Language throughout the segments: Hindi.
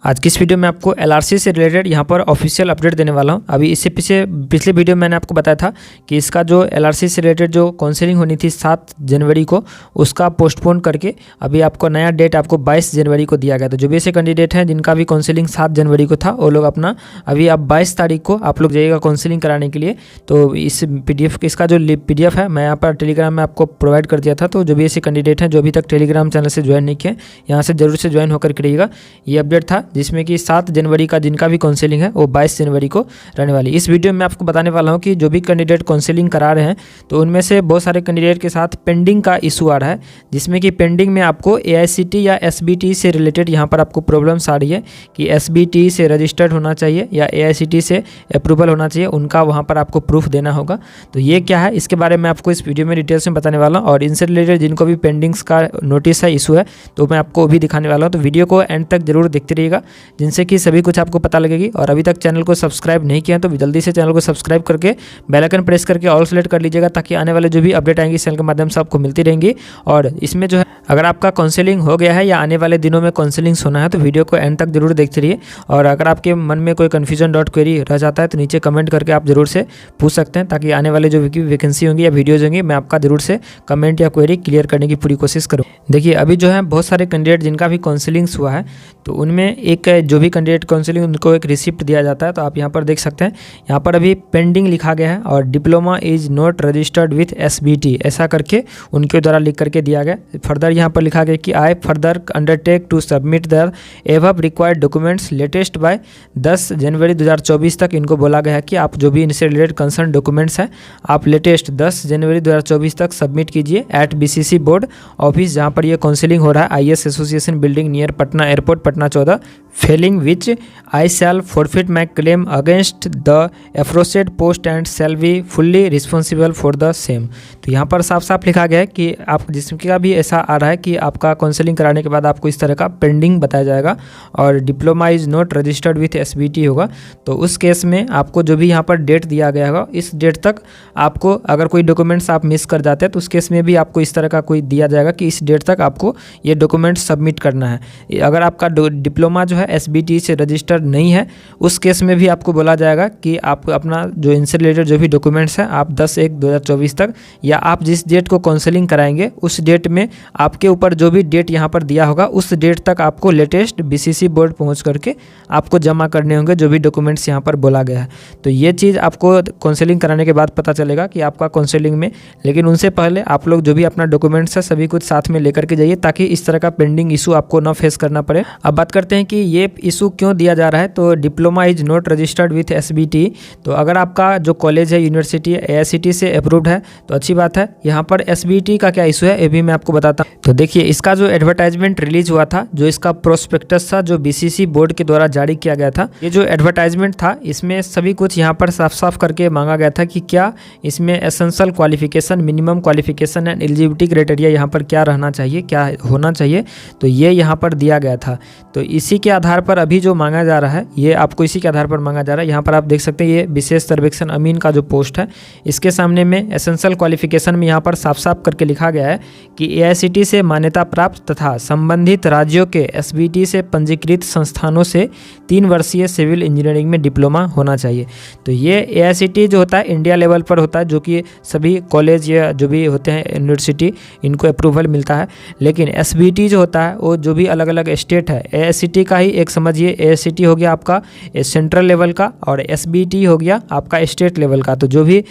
आज की इस वीडियो में आपको एलआरसी से रिलेटेड यहाँ पर ऑफिशियल अपडेट देने वाला हूँ। अभी इससे पिछले वीडियो में मैंने आपको बताया था कि इसका जो एलआरसी से रिलेटेड जो काउंसलिंग होनी थी 7 जनवरी को, उसका पोस्टपोन करके अभी आपको नया डेट आपको 22 जनवरी को दिया गया। तो जो भी ऐसे कैंडिडेट हैं जिनका भी काउंसलिंग 7 जनवरी को था, वो लोग अपना अभी आप 22 तारीख को आप लोग जाइएगा काउंसलिंग कराने के लिए। तो इस PDF इसका जो PDF है मैं यहाँ पर टेलीग्राम में आपको प्रोवाइड कर दिया था। तो जो भी ऐसे कैंडिडेट हैं जो अभी तक टेलीग्राम चैनल से ज्वाइन नहीं किए, यहाँ से जरूर से ज्वाइन होकर करिएगा। ये अपडेट था जिसमें कि 7 जनवरी का जिनका भी काउंसलिंग है वो 22 जनवरी को रहने वाली। इस वीडियो में आपको बताने वाला हूं कि जो भी कैंडिडेट काउंसलिंग करा रहे हैं तो उनमें से बहुत सारे कैंडिडेट के साथ पेंडिंग का इशू आ रहा है, जिसमें कि पेंडिंग में आपको AICTE या SBT से रिलेटेड यहाँ पर आपको प्रॉब्लम्स आ रही है कि SBT से रजिस्टर्ड होना चाहिए या AICTE से अप्रूवल होना चाहिए, उनका वहाँ पर आपको प्रूफ देना होगा। तो ये क्या है, इसके बारे में आपको इस वीडियो में डिटेल्स में बताने वाला हूँ। और इनसे रिलेटेड जिनको भी पेंडिंग्स का नोटिस है, इशू है, तो मैं आपको भी दिखाने वाला हूँ। तो वीडियो को एंड तक जरूर देखते रहिएगा, जिनसे कि सभी कुछ आपको पता लगेगी। और अभी तक चैनल को सब्सक्राइब नहीं किया तो जल्दी से चैनल को सब्सक्राइब करके बेल आइकन प्रेस करके ऑल सेलेक्ट कर लीजिएगा, ताकि आने वाले जो भी अपडेट आएंगी चैनल के माध्यम से आपको मिलती रहेंगी। और इसमें जो है, अगर आपका काउंसलिंग हो गया है या आने वाले दिनों में काउंसलिंग होना है तो वीडियो को एंड तक जरूर देखते रहिए। और अगर आपके मन में कोई कन्फ्यूजन डॉट क्वेरी रह जाता है तो नीचे कमेंट करके आप जरूर से पूछ सकते हैं, ताकि आने वाले जो वैकेंसी होंगी या वीडियोज होंगी मैं आपका जरूर से कमेंट या क्वेरी क्लियर करने की पूरी कोशिश करूँ। देखिए, अभी जो है बहुत सारे कैंडिडेट जिनका भी काउंसलिंग हुआ है, तो उनमें एक जो भी कैंडिडेट काउंसलिंग उनको एक रिसिप्ट दिया जाता है। तो आप यहाँ पर देख सकते हैं, यहाँ पर अभी पेंडिंग लिखा गया है और diploma is not registered with SBT ऐसा करके उनके द्वारा लिख करके दिया गया। फर्दर यहाँ पर लिखा गया कि I further undertake to submit the above required documents latest by 10 January 2024 तक। इनको बोला गया है कि आप जो भी इनसे रिलेटेड कंसर्न डॉक्यूमेंट्स हैं आप लेटेस्ट 10 जनवरी 2024 तक सबमिट कीजिए एट BCC बोर्ड ऑफिस, जहाँ पर ये काउंसलिंग हो रहा है, IS association building near Patna airport, Patna 14। Fehling which I shall forfeit my claim against the aforesaid post and shall be fully responsible for the same। तो यहाँ पर साफ साफ लिखा गया है कि आप जिसका भी ऐसा आ रहा है कि आपका काउंसलिंग कराने के बाद आपको इस तरह का पेंडिंग बताया जाएगा और diploma is not registered with SBT होगा, तो उस केस में आपको जो भी यहाँ पर डेट दिया गया होगा, इस डेट तक आपको अगर कोई डॉक्यूमेंट्स आप मिस कर जाते हैं तो उस केस में भी आपको इस तरह का कोई दिया जाएगा कि इस डेट तक आपको ये डॉक्यूमेंट सबमिट करना है। अगर आपका डिप्लोमा जो है SBT से रजिस्टर्ड नहीं है, उस केस में भी आपको बोला जाएगा कि आप अपना जो इनसे रिलेटेड जो भी डॉक्यूमेंट्स हैं आप 10/1/2024 तक, या आप जिस डेट को काउंसलिंग कराएंगे उस डेट में आपके ऊपर जो भी डेट यहाँ पर दिया होगा उस डेट तक आपको लेटेस्ट BCC बोर्ड पहुँच करके आपको जमा करने होंगे जो भी डॉक्यूमेंट्स यहाँ पर बोला गया है। तो ये चीज़ आपको काउंसलिंग कराने के बाद पता चलेगा कि आपका काउंसलिंग में, लेकिन उनसे पहले आप लोग जो भी अपना डॉक्यूमेंट्स है सभी कुछ साथ में लेकर के जाइए, ताकि इस तरह का पेंडिंग इशू आपको ना फेस करना पड़े। अब बात करते हैं कि ये इशू क्यों दिया जा रहा है। तो diploma is not registered with SBT, तो अगर आपका जो कॉलेज है, यूनिवर्सिटी है, AICTE से अप्रूव्ड है तो अच्छी बात है। यहाँ पर SBT का क्या इशू है ये भी मैं आपको बताता हूँ। तो देखिए, इसका जो एडवर्टाइजमेंट रिलीज हुआ था, जो इसका प्रोस्पेक्टस था जो BCC बोर्ड के द्वारा जारी किया गया था, ये जो एडवर्टाइजमेंट था इसमें सभी कुछ यहाँ पर साफ साफ करके मांगा गया था कि क्या इसमें essential qualification, minimum qualification and eligibility criteria यहाँ पर क्या रहना चाहिए, क्या होना चाहिए, तो ये यहाँ पर दिया गया था। तो इसी के आधार पर अभी जो मांगा जा रहा है, ये आपको इसी के आधार पर मांगा जा रहा है। यहाँ पर आप देख सकते हैं ये विशेष सर्वेक्षण अमीन का जो पोस्ट है, इसके सामने में एसेंशियल क्वालिफिकेशन में यहाँ पर साफ साफ करके लिखा गया है कि AICTE से मान्यता प्राप्त तथा संबंधित राज्यों के SBT से पंजीकृत संस्थानों से 3 वर्षीय सिविल इंजीनियरिंग में डिप्लोमा होना चाहिए। तो ये AICTE जो होता है इंडिया लेवल पर होता है, जो कि सभी कॉलेज या जो भी होते हैं यूनिवर्सिटी इनको अप्रूवल मिलता है। लेकिन SBT जो होता है वो जो भी अलग अलग स्टेट है, AICTE का ही एक समझिए, AICTE हो गया आपका सेंट्रल लेवल का और SBT हो गया आपका स्टेट लेवल का। तो जो भी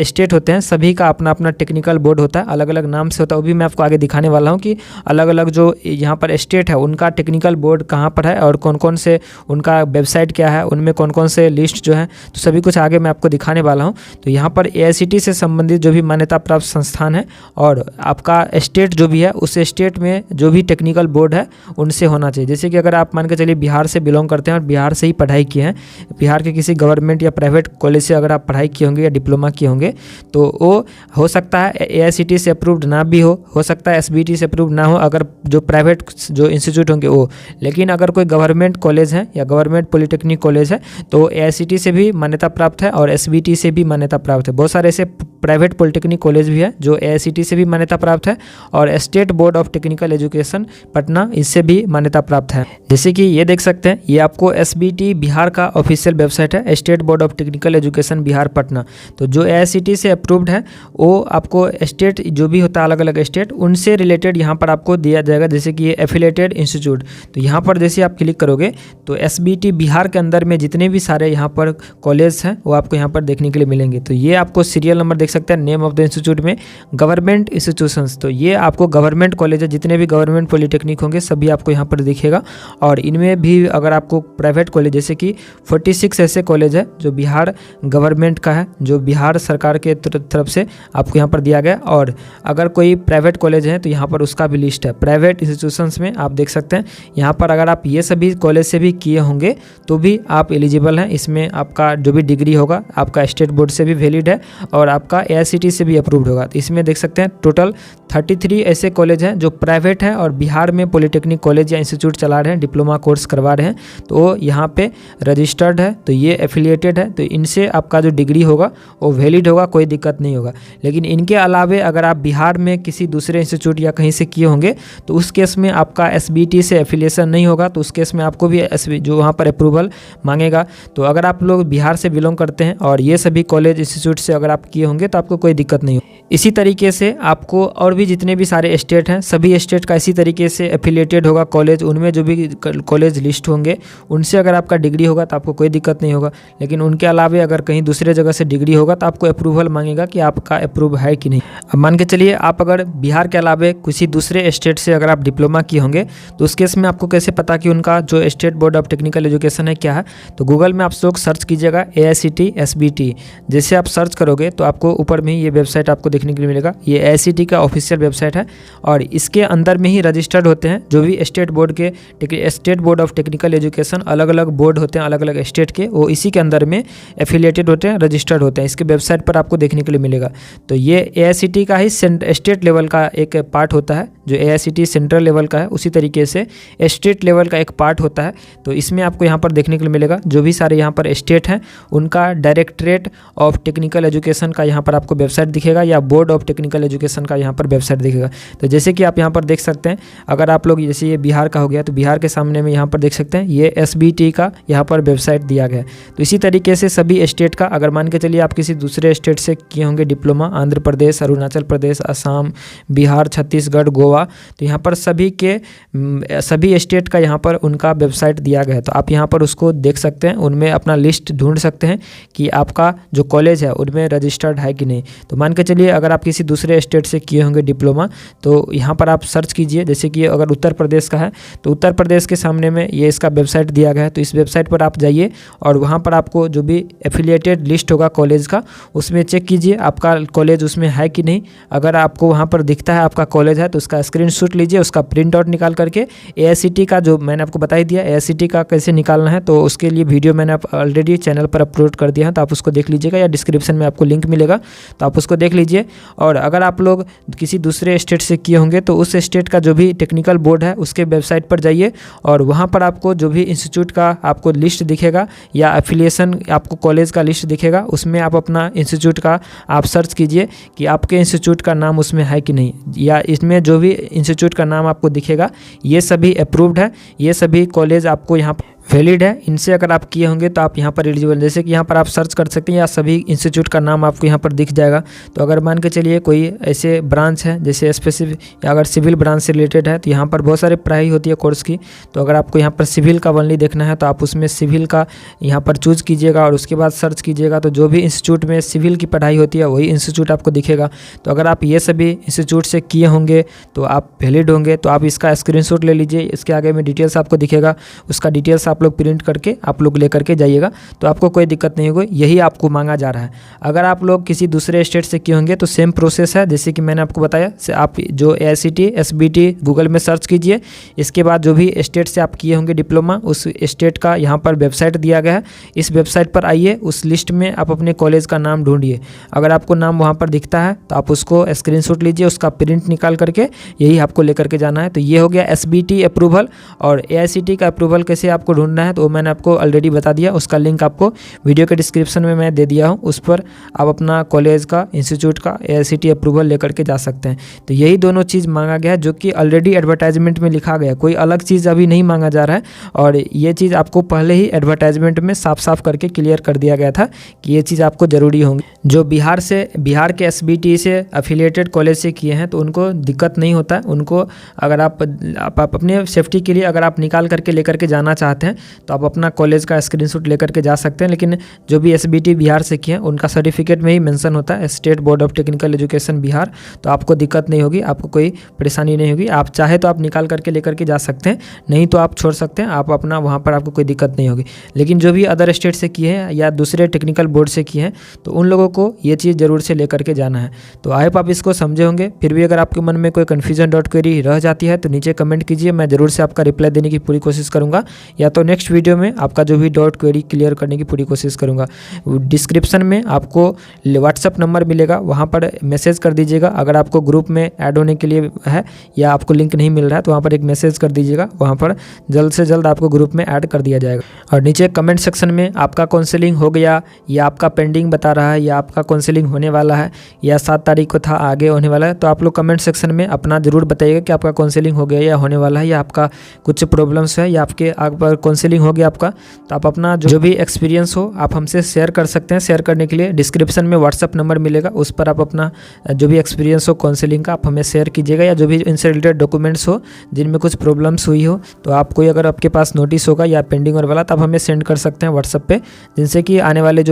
स्टेट होते हैं सभी का अपना अपना टेक्निकल बोर्ड होता है, अलग अलग नाम से होता है। वो भी मैं आपको आगे दिखाने वाला हूँ कि अलग अलग जो यहाँ पर स्टेट है उनका टेक्निकल बोर्ड कहाँ पर है और कौन कौन से उनका वेबसाइट क्या है, उनमें कौन कौन से लिस्ट जो है, तो सभी कुछ आगे मैं आपको दिखाने वाला हूँ। तो यहाँ पर AICTE से संबंधित जो भी मान्यता प्राप्त संस्थान है और आपका स्टेट जो भी है उस स्टेट में जो भी टेक्निकल बोर्ड है उनसे होना चाहिए। जैसे कि अगर आप मान के चलिए बिहार से बिलोंग करते हैं और बिहार से ही पढ़ाई किए हैं, बिहार के किसी गवर्नमेंट या प्राइवेट कॉलेज से अगर आप पढ़ाई किए होंगे या डिप्लोमा किए होंगे, तो वो हो सकता है AICTE से अप्रूव्ड ना भी हो सकता है SBT से अप्रूव्ड ना हो, अगर जो प्राइवेट जो इंस्टीट्यूट होंगे वो। लेकिन अगर कोई गवर्नमेंट कॉलेज है या गवर्नमेंट पॉलिटेक्निक कॉलेज है तो AICTE से भी मान्यता प्राप्त है और SBT से भी मान्यता प्राप्त है। बहुत सारे ऐसे प्राइवेट पॉलिटेक्निक कॉलेज भी है जो AICTE से भी मान्यता प्राप्त है, और state board of technical education Patna इससे भी मान्यता प्राप्त है। जैसे कि ये देख सकते हैं, ये आपको SBT बिहार का ऑफिशियल वेबसाइट है, state board of technical education Bihar Patna. तो जो AICTE से अप्रूव्ड है वो आपको स्टेट जो भी होता है अलग अलग स्टेट उनसे रिलेटेड यहाँ पर आपको दिया जाएगा। जैसे कि ये एफिलेटेड इंस्टीट्यूट, तो यहाँ पर जैसे आप क्लिक करोगे तो SBT बिहार के अंदर में जितने भी सारे यहाँ पर कॉलेज हैं वो आपको यहाँ पर देखने के लिए मिलेंगे। तो ये आपको सीरियल नंबर देख सकते हैं, नेम ऑफ द इंस्टीट्यूट में गवर्नमेंट इंस्टीट्यूशंस, तो ये आपको गवर्नमेंट कॉलेज है, जितने भी गवर्नमेंट पॉलिटेक्निक होंगे सभी आपको यहाँ पर दिखेगा। और इनमें भी अगर आपको प्राइवेट कॉलेज जैसे कि 46 ऐसे कॉलेज है जो बिहार गवर्नमेंट का है, जो बिहार सरकार के तरफ से आपको यहाँ पर दिया गया। और अगर कोई प्राइवेट कॉलेज है तो यहाँ पर उसका भी लिस्ट है। प्राइवेट इंस्टीट्यूशंस में आप देख सकते हैं यहाँ पर अगर आप ये सभी कॉलेज से भी किए होंगे तो भी आप एलिजिबल हैं। इसमें आपका जो भी डिग्री होगा आपका स्टेट बोर्ड से भी वैलिड है और आपका AICTE से भी अप्रूव्ड होगा। तो इसमें देख सकते हैं टोटल 33 ऐसे कॉलेज हैं जो प्राइवेट हैं और बिहार में पॉलिटेक्निक कॉलेज या इंस्टीट्यूट चला रहे हैं, डिप्लोमा कोर्स करवा रहे हैं, तो यहाँ पे रजिस्टर्ड है, तो ये एफिलिएटेड है, तो इनसे आपका जो डिग्री होगा वो वैलिड होगा, कोई दिक्कत नहीं होगा। लेकिन इनके अलावे अगर आप बिहार में किसी दूसरे इंस्टीट्यूट या कहीं से किए होंगे तो उस केस में आपका SBT से एफिलिएशन नहीं होगा, तो उस केस में आपको भी जो वहाँ पर अप्रूवल मांगेगा। तो अगर आप लोग बिहार से बिलोंग करते हैं और ये सभी कॉलेज इंस्टीट्यूट से अगर आप किए होंगे तो आपको कोई दिक्कत नहीं होगी। इसी तरीके से आपको और भी जितने भी सारे स्टेट हैं सभी स्टेट का इसी तरीके से एफिलिएटेड होगा कॉलेज, उनमें जो भी कॉलेज लिस्ट होंगे उनसे अगर आपका डिग्री होगा तो आपको कोई दिक्कत नहीं होगा। लेकिन उनके अलावे अगर कहीं दूसरे जगह से डिग्री होगा तो आपको अप्रूवल मांगेगा कि आपका अप्रूव है कि नहीं। अब मान के चलिए आप अगर बिहार के अलावे किसी दूसरे स्टेट से अगर आप डिप्लोमा किए होंगे तो उस केस में आपको कैसे पता कि उनका जो state board of technical education है क्या है। तो गूगल में आप लोग सर्च कीजिएगा AICTE SBT, जैसे आप सर्च करोगे तो आपको ऊपर में ही ये वेबसाइट आपको देखने के लिए मिलेगा। ये AICTE का ऑफिशियल वेबसाइट है और इसके अंदर में ही रजिस्टर्ड होते हैं जो भी state board of technical education, अलग अलग बोर्ड होते हैं अलग अलग स्टेट के, वो इसी के अंदर में एफिलिएटेड होते हैं, रजिस्टर्ड होते हैं। इसके वेबसाइट पर आपको देखने के लिए मिलेगा। तो ये AICTE का ही स्टेट लेवल का एक पार्ट होता है, जो AICTE सेंट्रल लेवल का है उसी तरीके से स्टेट लेवल का एक पार्ट होता है। तो इसमें आपको यहाँ पर देखने के लिए मिलेगा जो भी सारे यहाँ पर स्टेट हैं उनका डायरेक्टरेट ऑफ टेक्निकल एजुकेशन का यहाँ पर आपको वेबसाइट दिखेगा या बोर्ड ऑफ टेक्निकल एजुकेशन का यहाँ पर वेबसाइट दिखेगा। तो जैसे कि आप यहाँ पर देख सकते हैं, अगर आप लोग जैसे ये बिहार का हो गया तो बिहार के सामने में यहाँ पर देख सकते हैं ये SBT का यहाँ पर वेबसाइट दिया गया है। तो इसी तरीके से सभी स्टेट का अगर मान के चलिए आप किसी दूसरे स्टेट से किए होंगे डिप्लोमा, आंध्र प्रदेश, अरुणाचल प्रदेश, असम, बिहार, छत्तीसगढ़, गोवा, तो यहाँ पर सभी स्टेट का यहाँ पर उनका वेबसाइट दिया गया है। तो आप यहाँ पर उसको देख सकते हैं, उनमें अपना लिस्ट ढूंढ सकते हैं कि आपका जो कॉलेज है उनमें रजिस्टर्ड है कि नहीं। तो मान के चलिए अगर आप किसी दूसरे स्टेट से किए होंगे डिप्लोमा तो यहाँ पर आप सर्च कीजिए। जैसे कि अगर उत्तर प्रदेश का है तो उत्तर प्रदेश के सामने में ये इसका वेबसाइट दिया गया है। तो इस वेबसाइट पर आप जाइए और वहाँ पर आपको जो भी एफिलिएटेड लिस्ट होगा कॉलेज का उसमें चेक कीजिए आपका कॉलेज उसमें है कि नहीं। अगर आपको वहाँ पर दिखता है आपका कॉलेज है तो उसका स्क्रीनशॉट लीजिए, उसका प्रिंट आउट निकाल करके AICTE का जो मैंने आपको बता ही दिया AICTE का कैसे निकालना है, तो उसके लिए वीडियो मैंने ऑलरेडी चैनल पर अपलोड कर दिया है, तो आप उसको देख लीजिएगा या डिस्क्रिप्शन में आपको लिंक मिलेगा तो आप उसको देख लीजिए। और अगर आप लोग किसी दूसरे स्टेट से किए होंगे तो उस स्टेट का जो भी टेक्निकल बोर्ड है उसके वेबसाइट पर जाइए और वहाँ पर आपको जो भी इंस्टीट्यूट का आपको लिस्ट दिखेगा या एफिलिएशन आपको कॉलेज का लिस्ट दिखेगा, उसमें आप अपना इंस्टीट्यूट का आप सर्च कीजिए कि आपके इंस्टीट्यूट का नाम उसमें है कि नहीं, या इसमें जो भी इंस्टीट्यूट का नाम आपको दिखेगा ये सभी अप्रूव्ड है, ये सभी कॉलेज आपको यहाँ वैलिड है, इनसे अगर आप किए होंगे तो आप यहाँ पर एलिजिबल। जैसे कि यहाँ पर आप सर्च कर सकते हैं या सभी इंस्टीट्यूट का नाम आपको यहाँ पर दिख जाएगा। तो अगर मान के चलिए कोई ऐसे ब्रांच है जैसे स्पेसिफिक या अगर सिविल ब्रांच से रिलेटेड है तो यहाँ पर बहुत सारे पढ़ाई होती है कोर्स की। तो अगर आपको यहाँ पर सिविल का ओनली देखना है तो आप उसमें सिविल का यहाँ पर चूज़ कीजिएगा और उसके बाद सर्च कीजिएगा। तो जो भी इंस्टीट्यूट में सिविल की पढ़ाई होती है वही इंस्टीट्यूट आपको दिखेगा। तो अगर आप ये सभी इंस्टीट्यूट से किए होंगे तो आप वैलिड होंगे, तो आप इसका स्क्रीनशॉट ले लीजिए। इसके आगे में डिटेल्स आपको दिखेगा, उसका डिटेल्स आप लोग प्रिंट करके आप लोग लेकर के जाइएगा तो आपको कोई दिक्कत नहीं होगी, यही आपको मांगा जा रहा है। अगर आप लोग किसी दूसरे स्टेट से किए होंगे तो सेम प्रोसेस है जैसे कि मैंने आपको बताया। आप जो AICTE SBT गूगल में सर्च कीजिए, इसके बाद जो भी स्टेट से आप किए होंगे डिप्लोमा उस स्टेट का यहाँ पर वेबसाइट दिया गया है, इस वेबसाइट पर आइए, उस लिस्ट में आप अपने कॉलेज का नाम ढूंढिए। अगर आपको नाम वहाँ पर दिखता है तो आप उसको स्क्रीनशॉट लीजिए, उसका प्रिंट निकाल करके यही आपको लेकर के जाना है। तो ये हो गया SBT अप्रूवल। और AICTE का अप्रूवल कैसे आपको ढूंढ ढूंढना है तो वो मैंने आपको ऑलरेडी बता दिया, उसका लिंक आपको वीडियो के डिस्क्रिप्शन में मैं दे दिया हूँ। उस पर आप अपना कॉलेज का, इंस्टीट्यूट का AICTE अप्रूवल लेकर के जा सकते हैं। तो यही दोनों चीज़ मांगा गया है जो कि ऑलरेडी एडवर्टाइजमेंट में लिखा गया, कोई अलग चीज़ अभी नहीं मांगा जा रहा है। और ये चीज़ आपको पहले ही एडवर्टाइजमेंट में साफ साफ करके क्लियर कर दिया गया था कि ये चीज़ आपको ज़रूरी होंगी। जो बिहार के SBTE से एफिलिएटेड कॉलेज से किए हैं तो उनको दिक्कत नहीं होता है। उनको अगर आप अपने सेफ्टी के लिए अगर आप निकाल करके लेकर के जाना चाहते हैं तो आप अपना कॉलेज का स्क्रीनशॉट लेकर के जा सकते हैं। लेकिन जो भी SBTE बिहार से किए हैं उनका सर्टिफिकेट में ही मेंशन होता है state board of technical education Bihar, तो आपको दिक्कत नहीं होगी, आपको कोई परेशानी नहीं होगी। आप चाहे तो आप निकाल करके लेकर के जा सकते हैं, नहीं तो आप छोड़ सकते हैं, आप अपना वहाँ पर आपको कोई दिक्कत नहीं होगी। लेकिन जो भी अदर स्टेट से किए हैं या दूसरे टेक्निकल बोर्ड से किए हैं तो उन लोगों को ये चीज़ ज़रूर से लेकर के जाना है। तो आई होप आप इसको समझे होंगे। फिर भी अगर आपके मन में कोई कन्फ्यूजन डॉट क्वेरी रह जाती है तो नीचे कमेंट कीजिए, मैं ज़रूर से आपका रिप्लाई देने की पूरी कोशिश करूँगा, या तो नेक्स्ट वीडियो में आपका जो भी डॉट क्वेरी क्लियर करने की पूरी कोशिश करूँगा। डिस्क्रिप्शन में आपको व्हाट्सअप नंबर मिलेगा, वहाँ पर मैसेज कर दीजिएगा। अगर आपको ग्रुप में ऐड होने के लिए है या आपको लिंक नहीं मिल रहा है तो वहाँ पर एक मैसेज कर दीजिएगा, वहाँ पर जल्द से जल्द आपको ग्रुप में ऐड कर दिया जाएगा। और नीचे कमेंट सेक्शन में आपका काउंसलिंग हो गया या आपका पेंडिंग बता रहा है या आपका काउंसलिंग होने वाला है या 7 तारीख को था आगे होने वाला है, तो आप लोग कमेंट सेक्शन में अपना ज़रूर बताइएगा कि आपका काउंसलिंग हो गया या होने वाला है, या आपका कुछ प्रॉब्लम्स है या आपके काउंसलिंग हो गया आपका। तो आप अपना जो भी एक्सपीरियंस हो आप हमसे शेयर कर सकते हैं। शेयर करने के लिए डिस्क्रिप्शन में व्हाट्सअप नंबर मिलेगा, उस पर आप अपना जो भी एक्सपीरियंस हो काउंसलिंग का आप हमें शेयर कीजिएगा, या जो भी इनसे रिलेटेड डॉक्यूमेंट्स हो जिनमें कुछ प्रॉब्लम्स हुई हो, तो आप कोई अगर आपके पास नोटिस होगा या पेंडिंग वाला तो आप हमें सेंड कर सकते हैं व्हाट्सअप पे, जिनसे कि आने वाले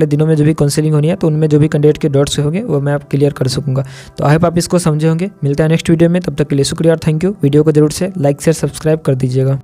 दिनों में जो भी काउंसलिंग होनी है तो उनमें जो भी कैंडिडेट के डाउट्स होंगे वो मैं आप क्लियर कर सकूँगा। तो आई होप आप इसको समझे होंगे। मिलते हैं नेक्स्ट वीडियो में, तब तक के लिए शुक्रिया और थैंक यू। वीडियो को जरूर से लाइक शेयर सब्सक्राइब कर दीजिएगा।